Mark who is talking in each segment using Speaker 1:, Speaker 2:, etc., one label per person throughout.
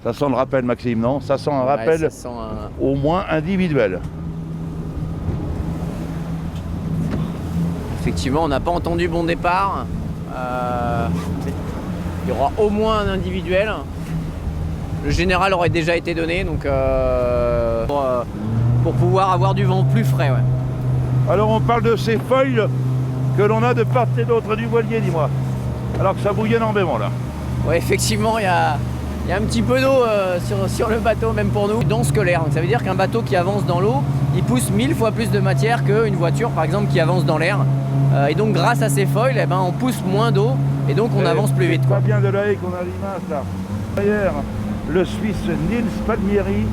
Speaker 1: Ça sent le rappel, Maxime, non? Ça sent un rappel
Speaker 2: ça sent
Speaker 1: au moins individuel.
Speaker 2: Effectivement, on n'a pas entendu bon départ. Il y aura au moins un individuel. Le général aurait déjà été donné, donc pour pouvoir avoir du vent plus frais. Ouais.
Speaker 1: Alors on parle de ces feuilles que l'on a de part et d'autre du voilier, dis-moi. Alors que ça bouille énormément là.
Speaker 2: Ouais, effectivement, il y a un petit peu d'eau sur le bateau, même pour nous. Dense que l'air, donc ça veut dire qu'un bateau qui avance dans l'eau, il pousse 1000 fois plus de matière qu'une voiture, par exemple, qui avance dans l'air. Et donc grâce à ces feuilles, eh ben, on pousse moins d'eau et donc on avance plus vite.
Speaker 1: Pas bien de la haie qu'on a l'image là. Derrière, le Suisse Nils Palmieri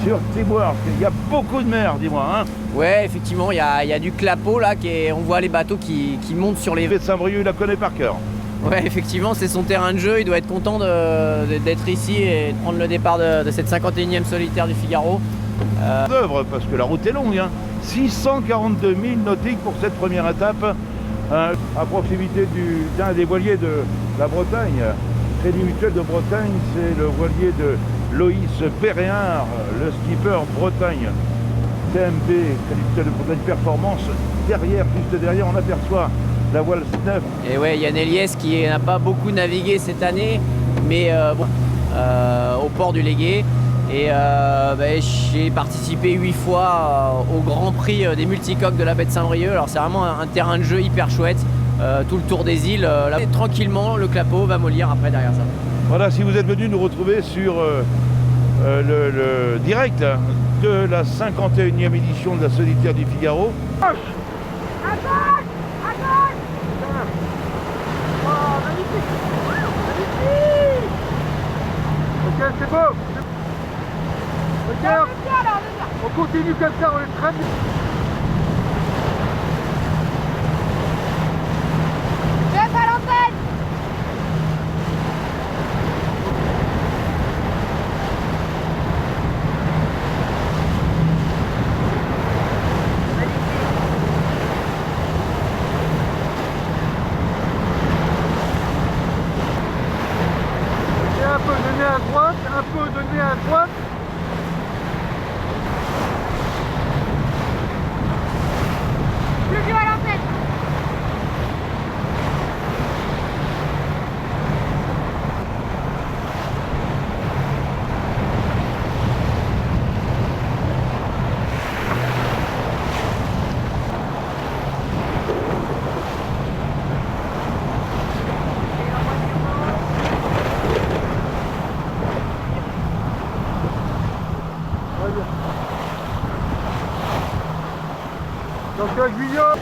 Speaker 1: sur Teamwork. Il y a beaucoup de mer, dis-moi. Hein.
Speaker 2: Ouais, effectivement, il y a du clapot là, on voit les bateaux qui montent sur les...
Speaker 1: Le de Saint-Brieuc, il la connaît par cœur.
Speaker 2: Ouais, effectivement, c'est son terrain de jeu. Il doit être content d'être ici et de prendre le départ de cette 51e solitaire du Figaro.
Speaker 1: D'œuvre, parce que la route est longue. Hein. 642 000 nautiques pour cette première étape, à proximité d'un des voiliers de la Bretagne. Crédit Mutuel de Bretagne, c'est le voilier de Loïs Perréard, le skipper Bretagne. TMB, Crédit Mutuel de Bretagne Performance. Derrière, juste derrière, on aperçoit la voile 9.
Speaker 2: Et ouais, Yann Eliès qui n'a pas beaucoup navigué cette année, mais au port du Légué. Et j'ai participé 8 fois au Grand Prix des multicoques de la baie de Saint-Brieuc. Alors c'est vraiment un terrain de jeu hyper chouette. Tout le tour des îles. Là, tranquillement, le clapot va mollir après derrière ça.
Speaker 1: Voilà, si vous êtes venu nous retrouver sur le direct de la 51e édition de la solitaire du Figaro.
Speaker 3: À gauche! À gauche! Oh, magnifique! Magnifique! Ok, c'est beau! Regarde! On continue comme ça, on est très bien! Chef à l'antenne! Un peu de nez à droite, un peu de nez à droite. Plus dur à l'antenne. Donc Guyot